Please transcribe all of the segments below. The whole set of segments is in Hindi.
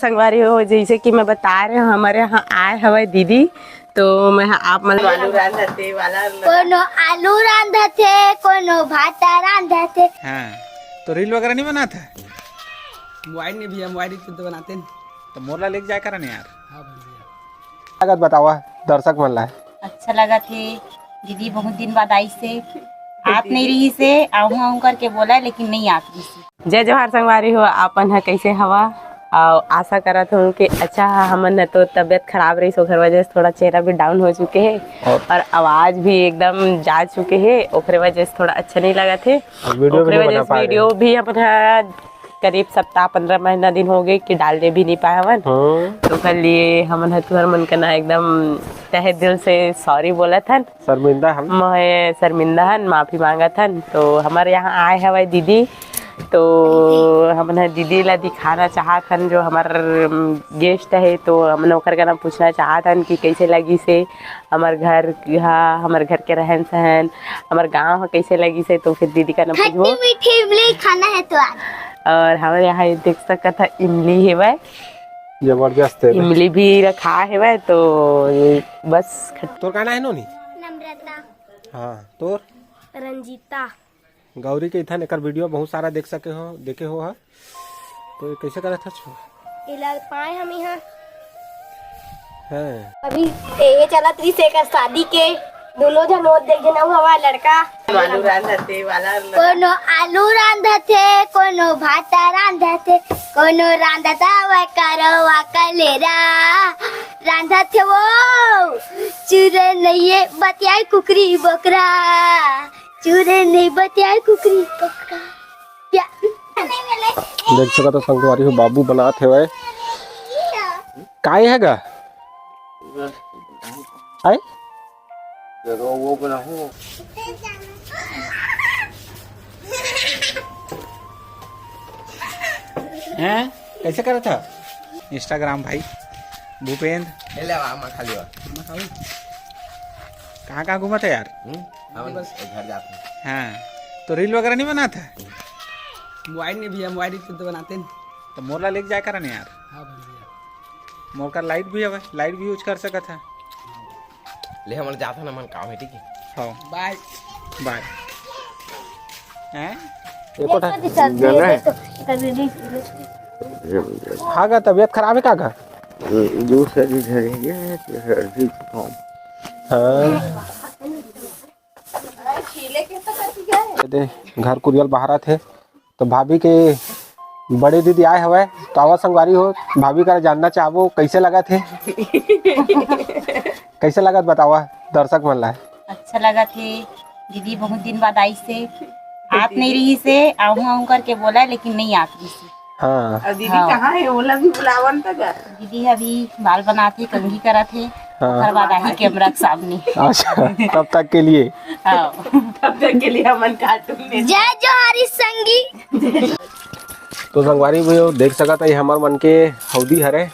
संगवारी हो जैसे कि मैं बता रहे हूँ हमारे यहाँ आए हवे दीदी तो मैं आप मतलब आलू रांधते वाला कोनो आलू रांधते कोनो भात रांधते। हाँ तो रील वगैरह नहीं बनाता है? मोबाइल नहीं भैया, मोबाइल तो बनाते हैं। तो मोरला लेके जाए करा नहीं यार। हाँ भैया लागत बतावा दर्शक मन ला। अच्छा लगा थे दीदी, बहुत दिन बाद आई से आत नहीं रही से आऊँ करके बोला लेकिन नहीं आत रही से। जय जोहार संगवारी हो आपन है कैसे हवा और आशा करत हूँ कि अच्छा हमन न तो तबीयत खराब रही सो घर वजह से थोड़ा चेहरा भी डाउन हो चुके हैं और आवाज भी एकदम जा चुके हैं ओकरे वजह से थोड़ा अच्छा नहीं लगा थे। ओकरे वजह से वीडियो भी अपन करीब सप्ताह 15 महीना दिन हो गए कि डालने भी नहीं पाए हवन। तो कल लिए हमन तुहर मन करना एकदम तहे दिल से सॉरी बोला था, शर्मिंदा हम मैं शर्मिंदा हन माफी मांगा था। तो हमारे यहाँ आए हवे दीदी तो हमने दीदी ला दिखाना चाहत हन जो हमार गेस्ट है तो हमने ओकर का नाम पूछना चाहत हन कि कैसे लगी से हमार घर हमार घर के रहन सहन हमार गांव कैसे लगी से। तो फिर दीदी का नाम पूछो। खट्टी मीठी इमली खाना है तो आज। और हमारे यहाँ देख सकता था इमली है वह जबरदस्त है। इमली भी रखा है वह तो बस तोर का है नोनी? नम्रता। हाँ तोर रंजीता। गौरी के इथन एकर वीडियो बहुत सारा देखे हो हा? तो ये कैसे करा था छो? इलाज पाए हम यहाँ हैं अभी ये चला 30 एकड़ शादी के दोनों जन वो देख जना हुआ लड़का आलू रांधते वाला कोनो आलू रांधते कोनो भात रांधते कोनो रांधता व करवा कलेरा रांधते वो चूरे नहीं बतियाई कुकरी बकरा चूरे नहीं बतियाई कुकरी बकरा क्या देख सका तो संगवारी हो बाबू बनाते हुए काय है गा आए वो बना हो हैं कैसे करा था इंस्टाग्राम भाई भूपेंद्र ले ले आमा खाली वा कहाँ घूमा था यार? हम बस घर जाते हैं। हाँ तो रील वगैरह नहीं बनाता है? मोबाइल नहीं भैया, मोबाइल तो बनाते हैं। तो मोरला लेके जाए करा नहीं यार। हाँ भैया मोर का लाइट भी है लाइट भी यूज कर सका था। ले हम जाता ना मन काम है ठीक है। हाँ बाय बाय। हैं हाँ गा तबीयत खराब है का गा? जो शरीर है सर्दी जुकाम। हाँ दे घर कुरियल बाहर थे तो भाभी के बड़े दीदी आए हवे तो आवा संगवारी हो भाभी का जानना चाहबो कैसे लगा थे कैसे लगा बतावा दर्शक मन ला। अच्छा लगा थे दीदी, बहुत दिन बाद आई से आत नहीं रही से आऊँ करके बोला लेकिन नहीं आत रही से। हाँ और दीदी कहाँ है ओला भी बुलावन तक दीदी अभी बाल बनाते कंघी करा थे हाँ। बाद आई कैमरा के सामने। अच्छा तब तक के लिए हाँ तब तक के लिए हमन कार्टून में जय जोहारी संगी। तो संगवारी भी देख सका था ये हमार मन के हौदी हरे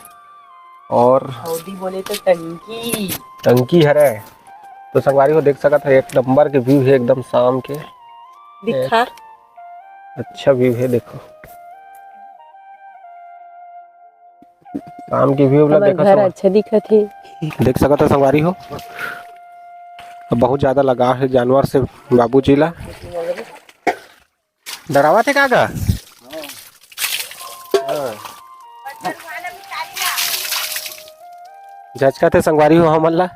और हौदी बोले तो टंकी टंकी हरे। तो संगवारी को देख सका था एक नंबर के व्यू है एकदम शाम के दिखा अच्छा व्यू है देखो शाम की व्यू ला देखा घर अच्छा दिखा थे। देख सका था संगवारी हो बहुत ज्यादा लगाव है जानवर से बाबूजी ला। डरावा थे कागा झचका थे संगवारी हो हमन ला।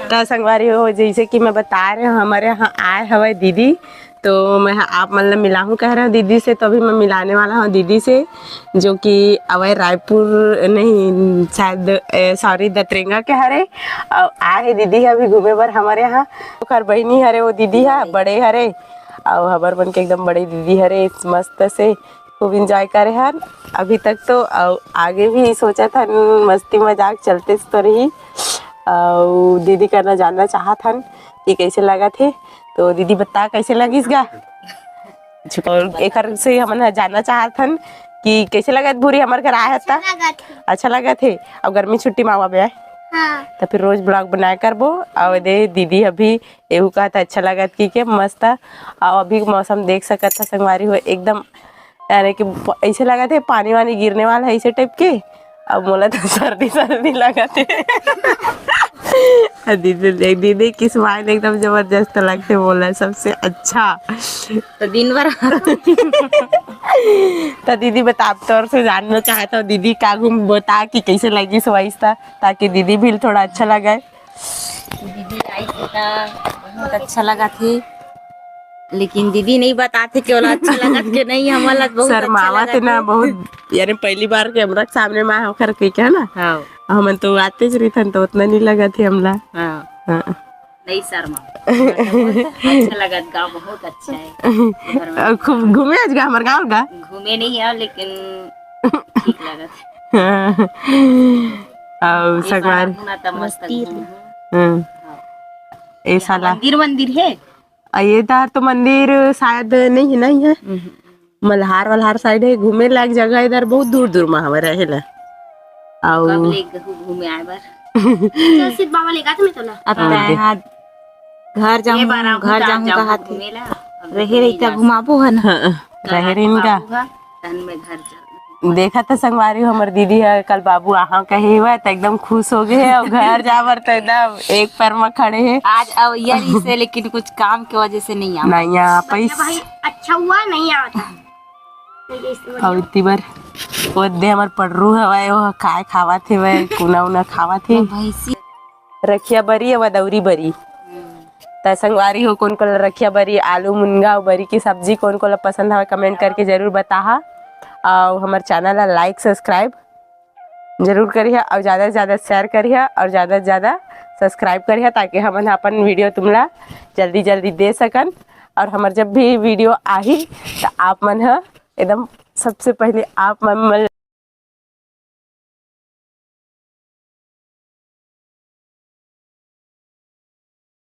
तो संगवारी हो जैसे कि मैं बता रहे हूँ हमारे यहाँ आए हवे दीदी तो मैं आप मतलब मिला हूँ कह रहा हूँ दीदी से तो अभी मैं मिलाने वाला हूँ दीदी से जो कि अवय रायपुर नहीं शायद सॉरी दतरेंगा के हरे आए दीदी अभी घूमे पर हमारे यहाँ खर बहनी हरे वो दीदी है बड़े हरे और हमार बन के एकदम बड़ी दीदी हरे मस्त से खूब इंजॉय करे हन अभी तक तो आगे भी सोचा था मस्ती मजाक चलते तो रही और दीदी करना जानना चाहत हन कि कैसे लगा थे। तो दीदी बता कैसे लगिस गा और एक से हम जानना चाहत हन कि कैसे लगा भूरी हमारे घर आया था। अच्छा लगा थे और गर्मी छुट्टी मावा में आए हाँ। तो फिर रोज ब्लॉग बनाया करबो और दे दीदी अभी एहू कहा था अच्छा लगा कि के मस्त और अभी मौसम देख सकत था संगवारी हो एकदम यानी कि ऐसे लगा थे पानी वानी गिरने वाला है ऐसे टाइप के। अब बोला तो सर्दी सर्दी लगा थे। दीदी की स्माइल एकदम जबरदस्त लगते, बोला सबसे अच्छा। तो दिन भर तो दीदी बता, आप तौर से जानना चाहता हूँ दीदी का घूम बता कि कैसे लगी सवाइस्ता, ताकि दीदी भी थोड़ा अच्छा लगा। दीदी आई थी तो बहुत अच्छा लगा थे, लेकिन दीदी नहीं बताते कि बोला अच्छा लगा कि नहीं। हमारा बहुत सर मावा अच्छा थे लगा ना बहुत, यानी पहली बार कैमरा के सामने में होकर के क्या ना, हाँ हम तो आते ज रही तो उतना नहीं लगा थे हमला। हाँ हाँ। नहीं शर्मा, अच्छा लगा। गाँव बहुत अच्छा है। घर में खूब घूमे आज गा हमारे गाँव का। घूमे नहीं है लेकिन ठीक लगा था। और संगवारी होना था मस्त घूम। ये साला मंदिर है। ये दार तो मंदिर शायद नहीं है, नहीं है। मल्हार वल्हार साइड है, घूमे लायक जगह इधर बहुत दूर दूर में हमारे रहेला। कब और ले घूमे आए बार सिर्फ बाबा लेगा तो मैं तो ना अब यहाँ घर जाऊँ कहा थे रहे रही था घुमाबो है ना। रहे इनका तन में घर चल देखा था संगवारी हमार दीदी है कल बाबू आहा कहे हुआ तो एकदम खुश हो गए है, और घर जावर तो एकदम एक पैर में खड़े हैं। आज अवैया से, लेकिन कुछ काम की वजह से नहीं आ नहीं आ पैस भाई अच्छा हुआ नहीं आता। और इतनी बार वो दे हमार पड़रू हवाए वो काय खावा थे वह कुना उना खावा थे। भैंसी रखिया बरी है वदौरी बरी त संगवारी हो कौन को रखिया बरी, आलू मुनगा और बरी की सब्जी कौन को पसंद है कमेंट करके जरूर बताहा। और हमारे चैनल ला लाइक सब्सक्राइब जरूर करिए और ज़्यादा से ज़्यादा शेयर करिए और ज़्यादा से ज़्यादा सब्सक्राइब करिए, ताकि हम अपन वीडियो तुमला जल्दी जल्दी दे सकन। और हमारे जब भी वीडियो आही तो आप मन एकदम सबसे पहले आप मन